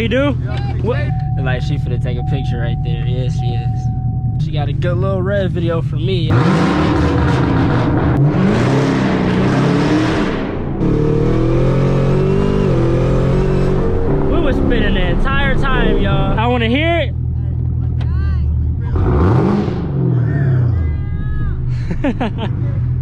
he do? What? Like she finna take a picture right there. Yes, she is. She got a good little red video for me. We was spinning the entire time, y'all. I wanna hear it.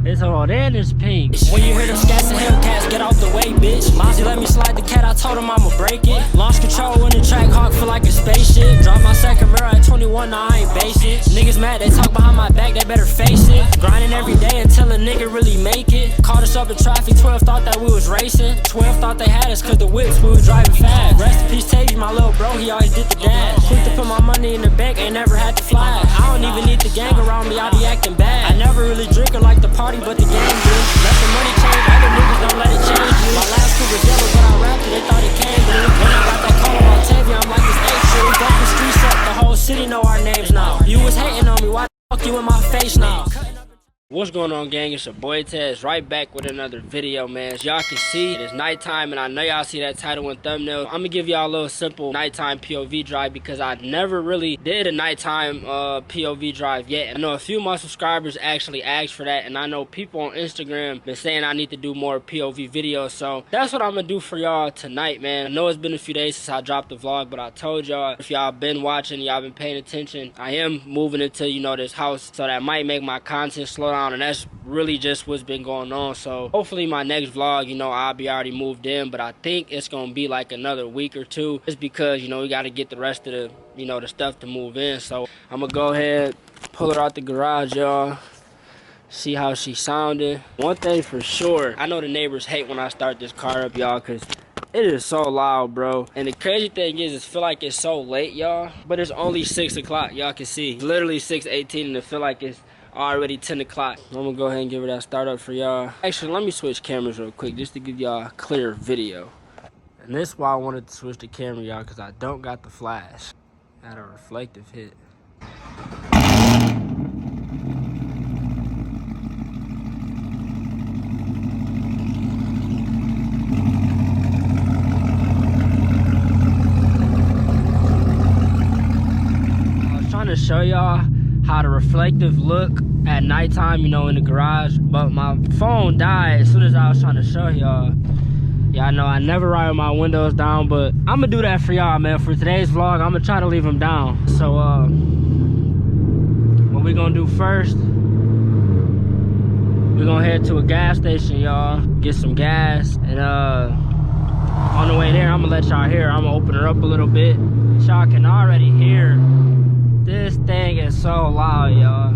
It's hard and it's pink. When you hear them scats and Hellcats, get off the way, bitch. Mozzie let me slide the cat, I told him I'ma break it. Launch control in the track, hawk feel like a spaceship. Drop my second mirror at 21, now I ain't basic. Niggas mad, they talk behind my back, they better face it. Grinding every day until a nigga really make it. Caught us up in traffic, 12 thought that we was racing. 12 thought they had us cause the whips, we was driving fast. Rest in peace, Tavy, my little bro, he always did the dash. Quick to put my money in the bank, ain't never had to fly. I don't even need the gang around me, I be acting bad. I never really drink or like the party, but the game do. Let the money change, other niggas don't let it change you. My last two was yellow, but I rapped it, they thought it came blue. When I got that call on Octavia, I'm like, it's A-true. Fuck the streets up, the whole city know our names now. You was hating on me, why the fuck you in my face now? What's going on, gang? It's your boy Tez, right back with another video, man. As y'all can see, it is nighttime, and I know y'all see that title and thumbnail. I'm gonna give y'all a little simple nighttime POV drive because I never really did a nighttime POV drive yet. I know a few of my subscribers actually asked for that, and I know people on Instagram been saying I need to do more POV videos, so that's what I'm gonna do for y'all tonight, man. I know it's been a few days since I dropped the vlog, but I told y'all, if y'all been watching, y'all been paying attention, I am moving into, you know, this house, so that might make my content slow down. And that's really just what's been going on. So hopefully my next vlog, you know, I'll be already moved in, but I think it's gonna be like another week or two, just because, you know, we got to get the rest of the, you know, the stuff to move in. So I'm gonna go ahead, pull her out the garage, y'all, see how she sounded. One thing for sure, I know the neighbors hate when I start this car up, y'all, because it is so loud, bro. And the crazy thing is, it feel like it's so late, y'all, but it's only 6 o'clock. Y'all can see literally 6:18, and it feel like it's already 10 o'clock. I'm gonna go ahead and give her that start up for y'all. Actually, let me switch cameras real quick just to give y'all a clear video. And this is why I wanted to switch the camera, y'all, because I don't got the flash. I had a reflective hit. I was trying to show y'all how the reflective look at nighttime, you know, in the garage, but my phone died as soon as I was trying to show y'all. Y'all know I never ride with my windows down, but I'm gonna do that for y'all, man. For today's vlog, I'm gonna try to leave them down. So what we gonna do first, we're gonna head to a gas station, y'all, get some gas, and on the way there, I'm gonna let y'all hear. I'm gonna open her up a little bit. Y'all can already hear this thing is so loud, y'all.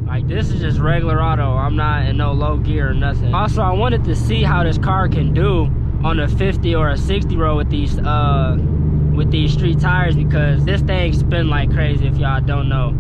Like, this is just regular auto. I'm not in no low gear or nothing. Also, I wanted to see how this car can do on a 50 or a 60 road with these street tires, because this thing spin like crazy if y'all don't know.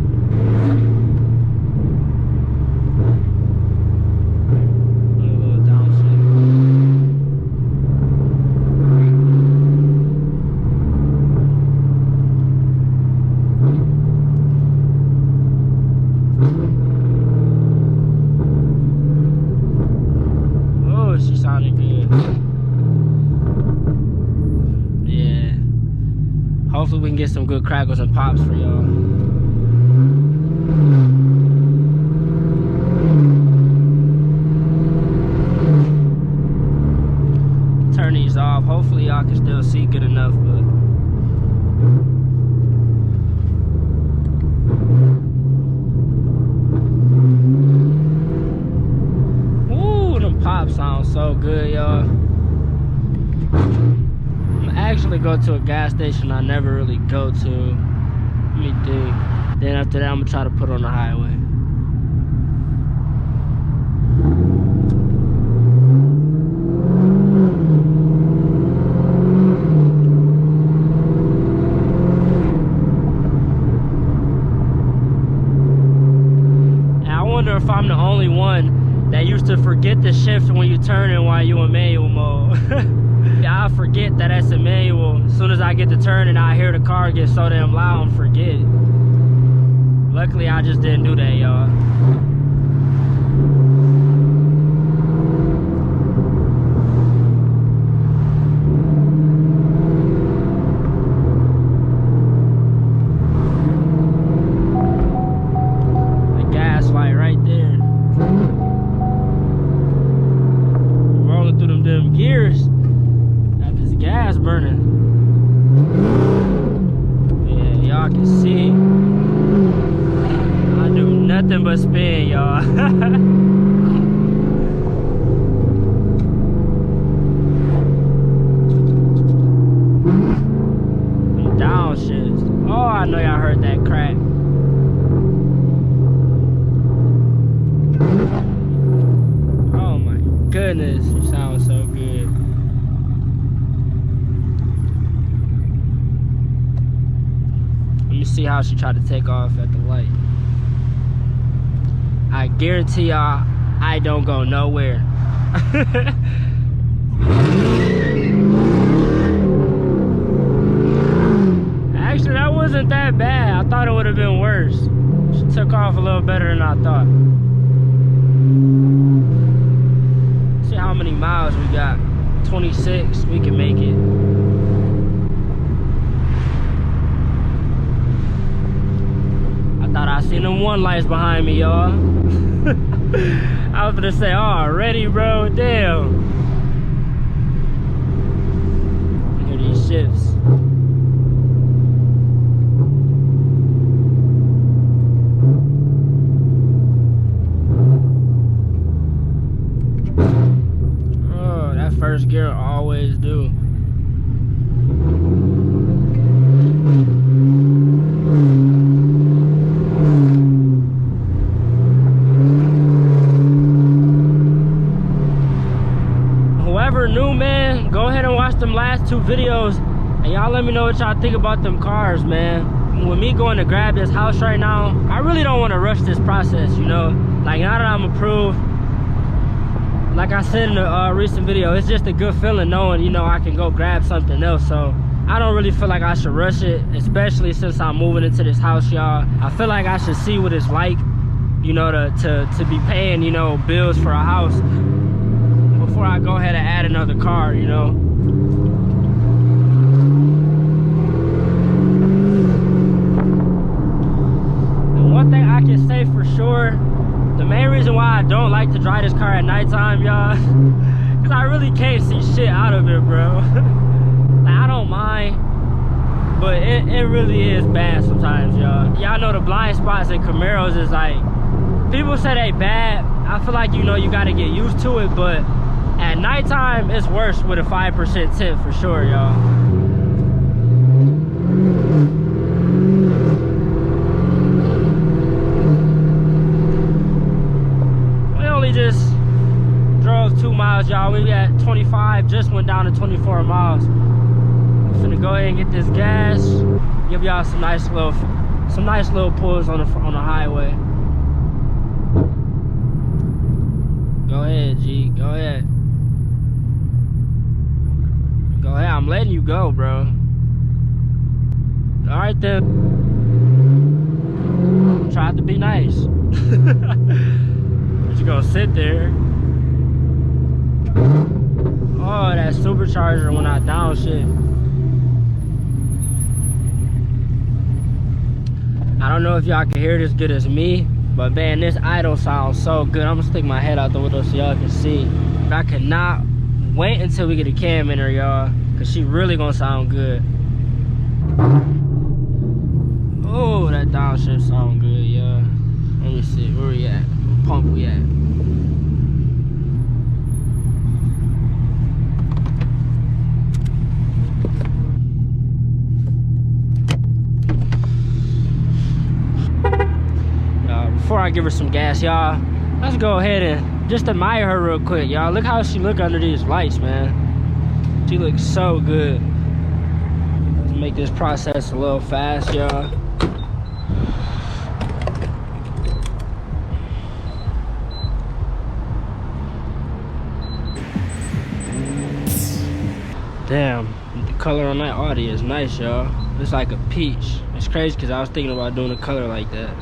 Hopefully we can get some good crackles and pops for y'all. Turn these off. Hopefully y'all can still see good enough, but ooh, them pops sound so good, y'all. Actually go to a gas station I never really go to. Let me think. Then after that, I'm gonna try to put on the highway. And I wonder if I'm the only one that used to forget the shift when you turn in while you in manual mode. I forget that that's a manual. As soon as I get to turn and I hear the car get so damn loud and forget. Luckily, I just didn't do that, y'all. right there. Rolling through them damn gears. Got this gas burning. Yeah, y'all can see. I do nothing but spin, y'all. Downshifts. Oh, I know y'all heard that crack. Oh my goodness, you sound so good. Let me see how she tried to take off at the light. I guarantee y'all, I don't go nowhere. Actually, that wasn't that bad. I thought it would have been worse. She took off a little better than I thought. See how many miles we got. 26, we can make it. I thought I seen them one lights behind me, y'all. I was gonna say, already, bro, damn. Hear these shifts. First gear always do. Whoever new, man, go ahead and watch them last 2 videos and y'all let me know what y'all think about them cars, man. With me going to grab this house right now, I really don't want to rush this process, you know. Like, now that I'm approved, like I said in a recent video, it's just a good feeling knowing, you know, I can go grab something else. So I don't really feel like I should rush it, especially since I'm moving into this house, y'all. I feel like I should see what it's like, you know, to be paying, you know, bills for a house before I go ahead and add another car, you know. And one thing I can say for sure, the main reason why I don't like to drive this car at nighttime, y'all, because I really can't see shit out of it, bro. Like, I don't mind, but it really is bad sometimes, y'all. Y'all know the blind spots in Camaros is like, people say they bad. I feel like, you know, you got to get used to it, but at nighttime, it's worse with a 5% tint for sure, y'all. Just drove 2 miles, y'all. We at 25, just went down to 24 miles. I'm finna go ahead and get this gas, give y'all some nice little pulls on the highway. Go ahead, G, go ahead. Go ahead, I'm letting you go, bro. All right then. Tried to be nice. You gonna sit there. Oh, that supercharger when I downshift. I don't know if y'all can hear it as good as me, but man, this idle sounds so good. I'm gonna stick my head out the window so y'all can see. But I cannot wait until we get a cam in her, y'all, cause she really gonna sound good. Oh, that downshift sound good, y'all. Let me see, where we at? What pump we at? Before I give her some gas, y'all, let's go ahead and just admire her real quick, y'all. Look how she look under these lights, man. She looks so good. Let's make this process a little fast, y'all. Damn, the color on that Audi is nice, y'all. It's like a peach. It's crazy because I was thinking about doing a color like that.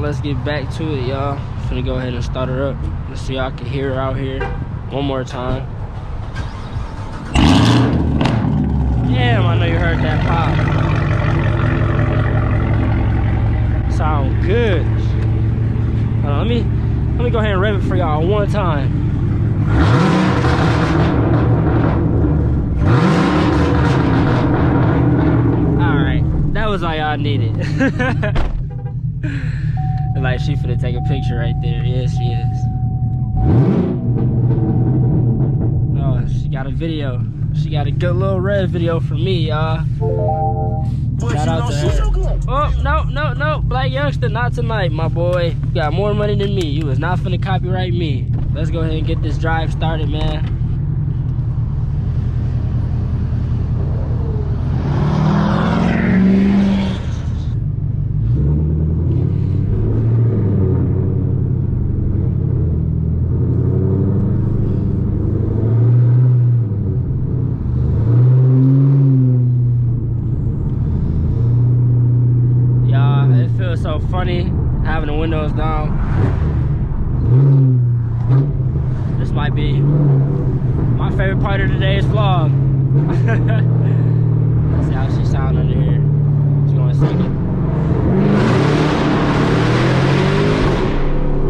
Let's get back to it, y'all. Finna go ahead and start her up. Let's see y'all can hear her out here one more time. Yeah, my know you heard that pop. Sound good. Hold on, let me go ahead and rev it for y'all one time. Alright, that was all y'all needed. Like she finna take a picture right there. Yes, she is. Oh, she got a video. She got a good little rev video for me, y'all. Shout out to her. Oh, no, Black Youngster, not tonight, my boy. You got more money than me. You was not finna copyright me. Let's go ahead and get this drive started, man. So funny having the windows down. This might be my favorite part of today's vlog. Let's see how she sound under here. She's going to sing it.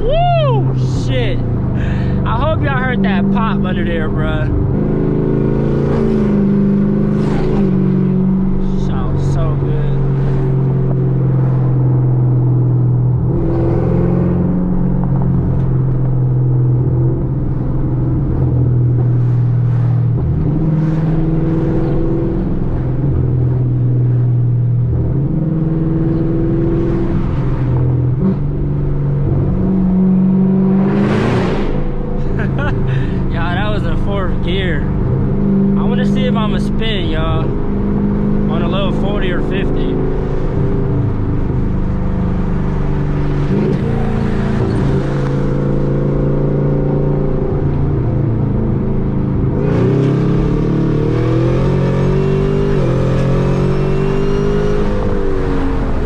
Woo! Shit. I hope y'all heard that pop under there, bruh. Sounds so good. Gear. I want to see if I'm gonna spin, y'all, on a little 40 or 50.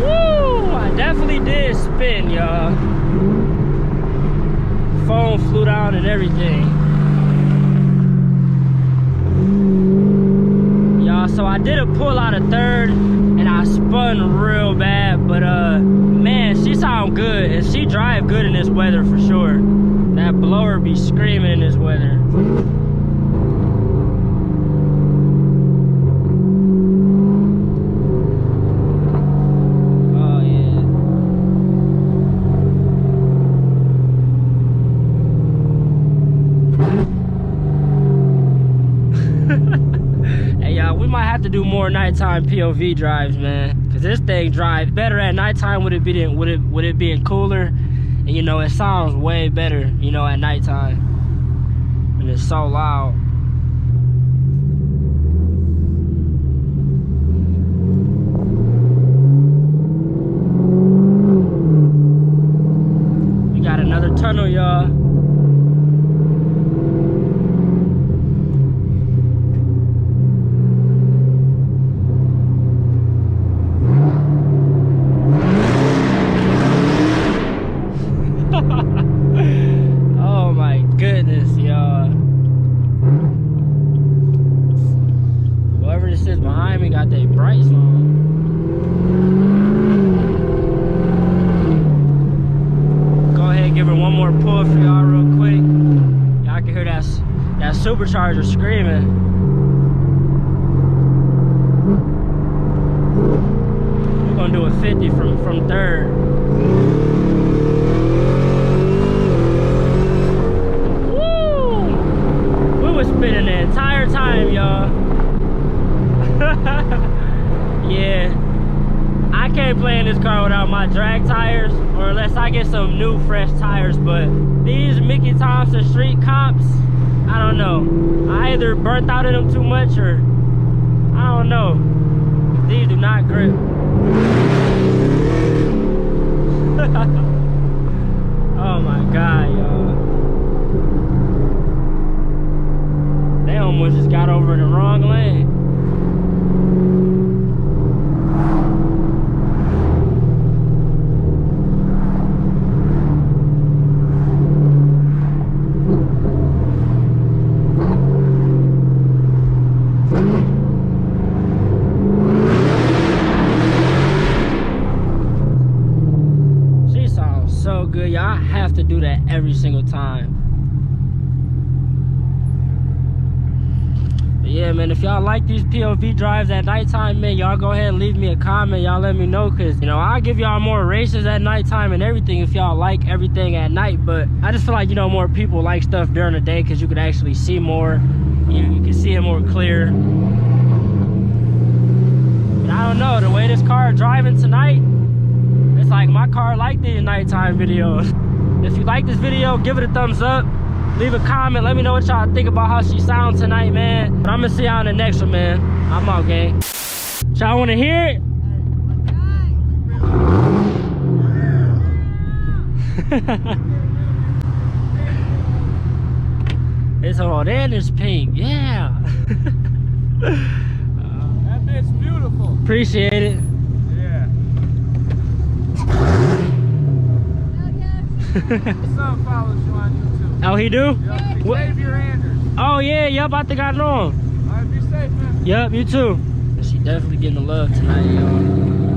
Woo! I definitely did spin, y'all. Phone flew down and everything. So I did a pull out of third and I spun real bad, but man, she sound good and she drive good in this weather for sure. That blower be screaming in this weather. Oh yeah. We might have to do more nighttime POV drives, man, because this thing drives better at nighttime with it being cooler, and you know it sounds way better, you know, at nighttime, and it's so loud. We got another tunnel, y'all. Oh my goodness, y'all. Whoever this is behind me got their brights on. Go ahead and give her one more pull for y'all real quick. Y'all can hear that supercharger screaming. We're gonna do a 50 from third. Spinning the entire time, y'all. Yeah, I can't play in this car without my drag tires, or unless I get some new fresh tires. But these Mickey Thompson street comps, I don't know, I either burnt out in them too much, or I don't know. These do not grip. Oh my god, y'all. They almost just got over in the wrong lane. every single time. But yeah, man, if y'all like these POV drives at nighttime, man, y'all go ahead and leave me a comment. Y'all let me know, because, you know, I'll give y'all more races at nighttime and everything if y'all like everything at night. But I just feel like, you know, more people like stuff during the day because you can actually see more. You can see it more clear. But I don't know, the way this car driving tonight, it's like my car like these nighttime videos. If you like this video, give it a thumbs up. Leave a comment. Let me know what y'all think about how she sounds tonight, man. But I'm gonna see y'all in the next one, man. I'm out, gang. Y'all wanna hear it? It's all in this pink, yeah. That bit's beautiful. Appreciate it. Yeah. Son follows you on YouTube. Oh, he do? Yep. Xavier Anders. Oh yeah, yup, I think I know him. Alright, be safe, man. Yup, you too. She definitely getting the love tonight, y'all.